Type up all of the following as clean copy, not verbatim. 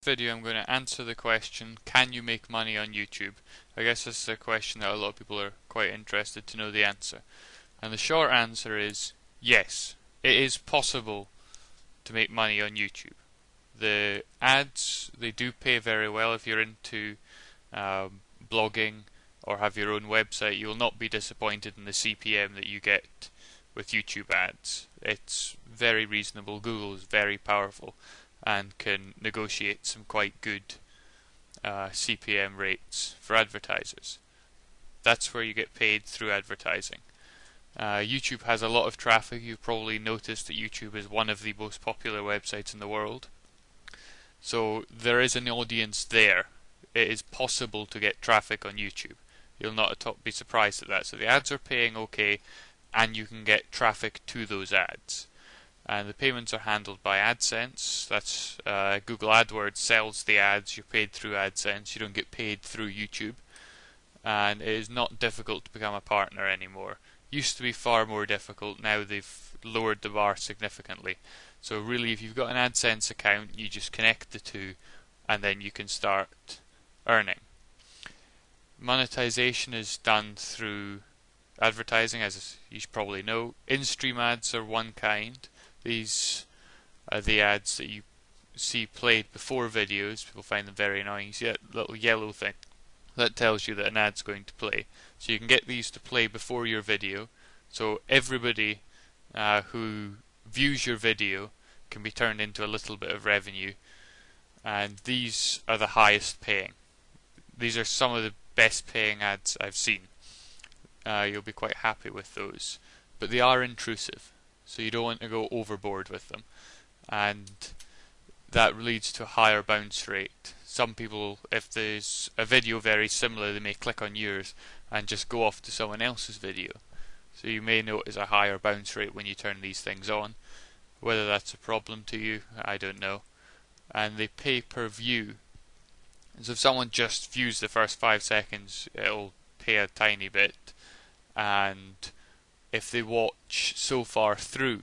Video I'm going to answer the question, can you make money on YouTube? I guess this is a question that a lot of people are quite interested to know the answer. And the short answer is yes, it is possible to make money on YouTube. The ads, they do pay very well. If you're into blogging or have your own website, you will not be disappointed in the CPM that you get with YouTube ads. It's very reasonable. Google is very powerful and can negotiate some quite good CPM rates for advertisers. That's where you get paid through advertising. YouTube has a lot of traffic. You've probably noticed that YouTube is one of the most popular websites in the world. So there is an audience there. It is possible to get traffic on YouTube. You'll not be surprised at that. So the ads are paying okay, and you can get traffic to those ads. And the payments are handled by AdSense. That's Google AdWords sells the ads. You're paid through AdSense. You don't get paid through YouTube. And it is not difficult to become a partner anymore. Used to be far more difficult. Now they've lowered the bar significantly. So really, if you've got an AdSense account, you just connect the two, and then you can start earning. Monetization is done through advertising, as you probably know. In-stream ads are one kind. These are the ads that you see played before videos. People find them very annoying. You see that little yellow thing? That tells you that an ad's going to play. So you can get these to play before your video. So everybody who views your video can be turned into a little bit of revenue. And these are the highest paying. These are some of the best paying ads I've seen. You'll be quite happy with those. But they are intrusive, so you don't want to go overboard with them. And that leads to a higher bounce rate. Some people, if there's a video very similar, they may click on yours and just go off to someone else's video. So you may notice a higher bounce rate when you turn these things on. Whether that's a problem to you, I don't know. And they pay per view. So if someone just views the first 5 seconds, it'll pay a tiny bit. And if they watch so far through,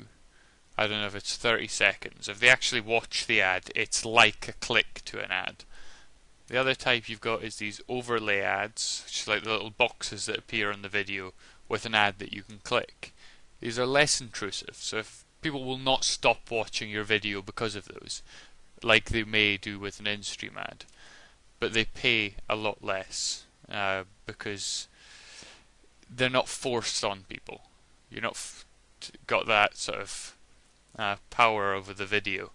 I don't know if it's 30 seconds, if they actually watch the ad, it's like a click to an ad. The other type you've got is these overlay ads, which is like the little boxes that appear on the video with an ad that you can click. These are less intrusive, so if people will not stop watching your video because of those, like they may do with an in-stream ad. But they pay a lot less because they're not forced on people. You're not got that sort of power over the video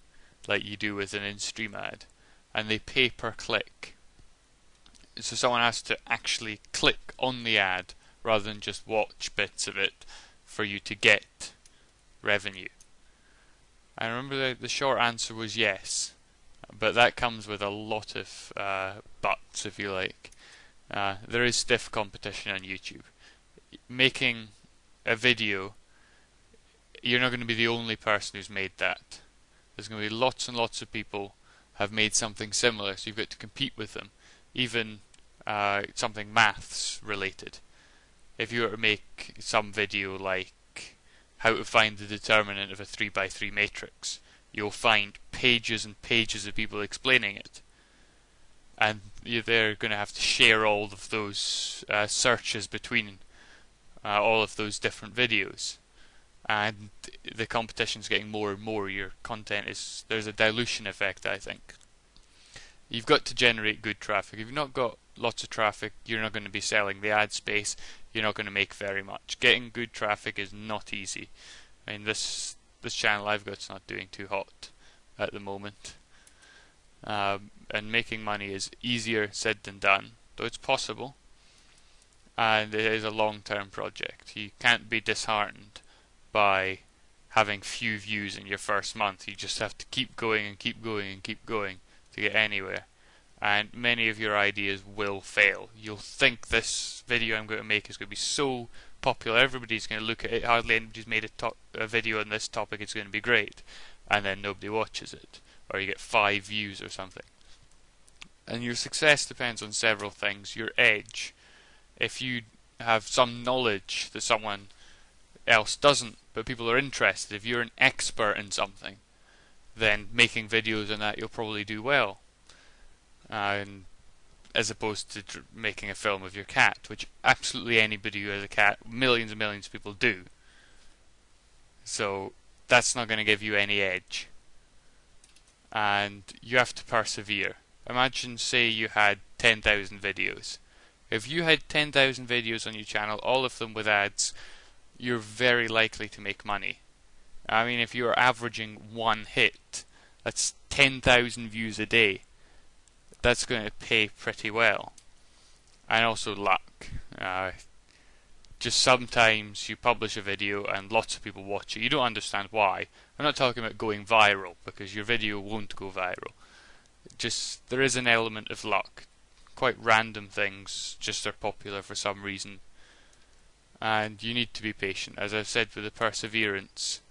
like you do with an in-stream ad. And they pay per click. So someone has to actually click on the ad rather than just watch bits of it for you to get revenue. I remember the short answer was yes, but that comes with a lot of buts, if you like. There is stiff competition on YouTube. Making a video, you're not going to be the only person who's made that. There's going to be lots and lots of people have made something similar, so you've got to compete with them. Even something maths related. If you were to make some video like how to find the determinant of a 3x3 matrix, you'll find pages and pages of people explaining it. And they're going to have to share all of those searches between all of those different videos. And the competition's getting more and more. Your content is, there's a dilution effect, I think. You've got to generate good traffic. If you've not got lots of traffic, you're not going to be selling the ad space. You're not going to make very much. Getting good traffic is not easy. I mean, this channel I've got's not doing too hot at the moment. And making money is easier said than done, though it's possible. And it is a long-term project. You can't be disheartened by having few views in your first month. You just have to keep going and keep going and keep going to get anywhere. And many of your ideas will fail. You'll think this video I'm going to make is going to be so popular, everybody's going to look at it, hardly anybody's made a video on this topic, it's going to be great. And then nobody watches it. Or you get 5 views or something. And your success depends on several things. Your edge. If you have some knowledge that someone else doesn't, but people are interested, if you're an expert in something, then making videos on that you'll probably do well. and as opposed to making a film of your cat, which absolutely anybody who has a cat, millions and millions of people do. So that's not going to give you any edge. And you have to persevere. Imagine, say, you had 10,000 videos. If you had 10,000 videos on your channel, all of them with ads, you're very likely to make money. I mean, if you're averaging one hit, that's 10,000 views a day. That's going to pay pretty well. And also luck. Just sometimes you publish a video and lots of people watch it. You don't understand why. I'm not talking about going viral, because your video won't go viral. Just, there is an element of luck. Quite random things just are popular for some reason. And you need to be patient. As I've said with the perseverance,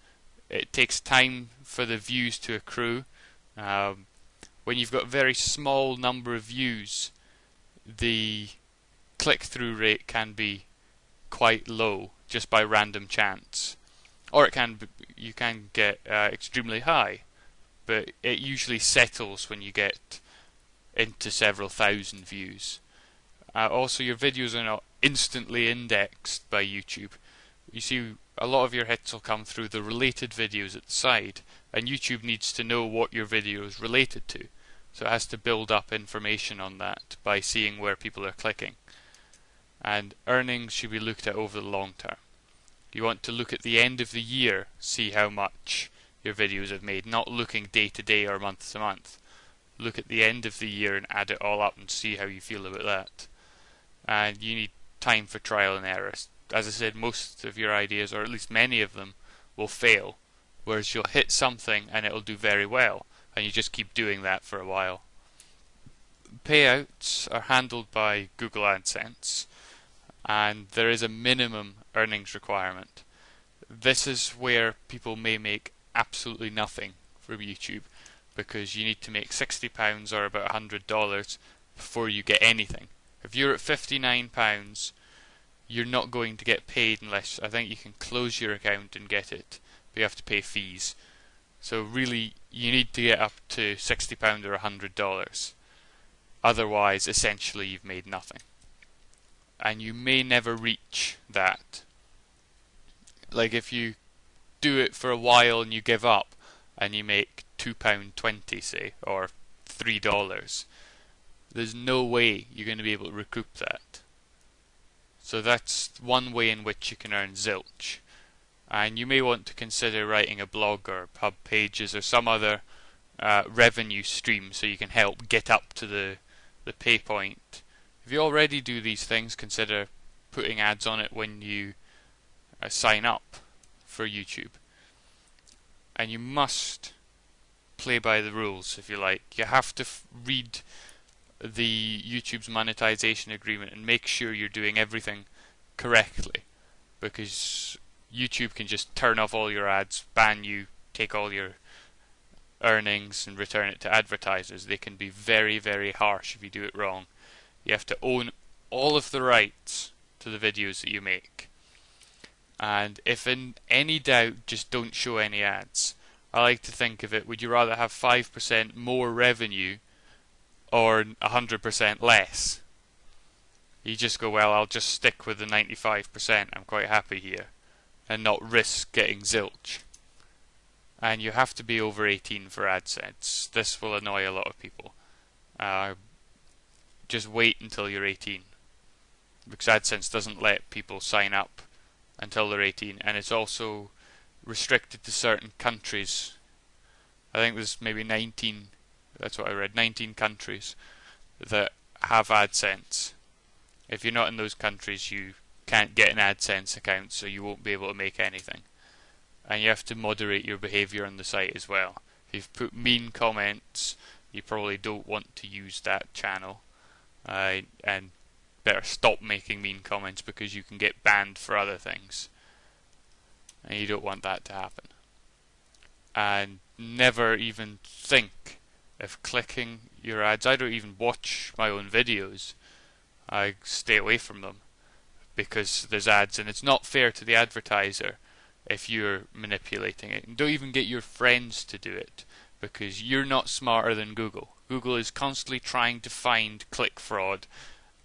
it takes time for the views to accrue. When you've got a very small number of views, the click-through rate can be quite low just by random chance, or you can get extremely high, but it usually settles when you get into several thousand views. Also, your videos are not instantly indexed by YouTube. You see, a lot of your hits will come through the related videos at the side, and YouTube needs to know what your video is related to, so it has to build up information on that by seeing where people are clicking. And earnings should be looked at over the long term. You want to look at the end of the year, see how much your videos have made, not looking day to day or month to month. Look at the end of the year and add it all up and see how you feel about that. And you need time for trial and error. As I said, most of your ideas, or at least many of them, will fail, whereas you'll hit something and it'll do very well, and you just keep doing that for a while. Payouts are handled by Google AdSense, and there is a minimum earnings requirement. This is where people may make absolutely nothing from YouTube, because you need to make £60 or about $100 before you get anything. If you're at £59, you're not going to get paid unless, I think you can close your account and get it, but you have to pay fees. So really, you need to get up to £60 or $100. Otherwise, essentially, you've made nothing. And you may never reach that. Like if you do it for a while and you give up and you make £2.20, say, or $3, there's no way you're going to be able to recoup that. So that's one way in which you can earn zilch. And you may want to consider writing a blog or pub pages or some other revenue stream so you can help get up to the pay point. If you already do these things, consider putting ads on it when you sign up for YouTube. And you must play by the rules, if you like. You have to read the YouTube's monetization agreement and make sure you're doing everything correctly, because YouTube can just turn off all your ads, ban you, take all your earnings and return it to advertisers. They can be very, very harsh if you do it wrong. You have to own all of the rights to the videos that you make. And if in any doubt, just don't show any ads. I like to think of it, would you rather have 5% more revenue or 100% less? You just go, well, I'll just stick with the 95%, I'm quite happy here, and not risk getting zilch. And you have to be over 18 for AdSense. This will annoy a lot of people. Just wait until you're 18, because AdSense doesn't let people sign up until they're 18, and it's also restricted to certain countries. I think there's maybe 19, that's what I read, 19 countries that have AdSense. If you're not in those countries, you can't get an AdSense account, so you won't be able to make anything. And you have to moderate your behaviour on the site as well. If you've put mean comments, you probably don't want to use that channel. And better stop making mean comments, because you can get banned for other things. And you don't want that to happen. And never even think of clicking your ads. I don't even watch my own videos. I stay away from them because there's ads, and it's not fair to the advertiser if you're manipulating it. And don't even get your friends to do it, because you're not smarter than Google. Google is constantly trying to find click fraud,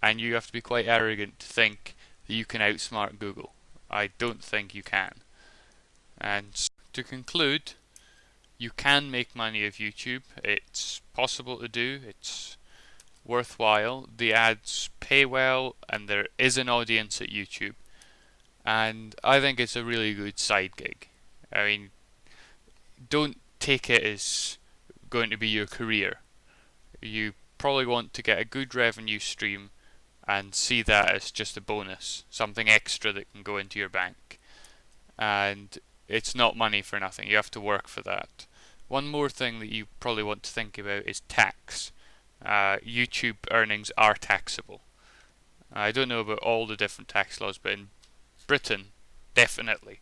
and you have to be quite arrogant to think that you can outsmart Google. I don't think you can. And to conclude, you can make money off YouTube. It's possible to do. It's worthwhile. The ads pay well, and there is an audience at YouTube. And I think it's a really good side gig. I mean, don't take it as going to be your career. You probably want to get a good revenue stream and see that as just a bonus, something extra that can go into your bank. And it's not money for nothing. You have to work for that. One more thing that you probably want to think about is tax. YouTube earnings are taxable. I don't know about all the different tax laws, but in Britain, definitely,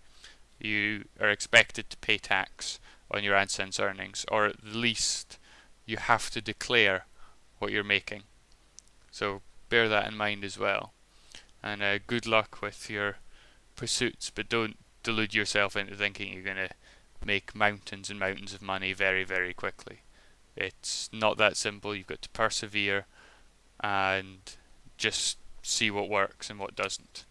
you are expected to pay tax on your AdSense earnings, or at least you have to declare what you're making. So bear that in mind as well. And good luck with your pursuits, but don't delude yourself into thinking you're going to make mountains and mountains of money very, very quickly. It's not that simple. You've got to persevere and just see what works and what doesn't.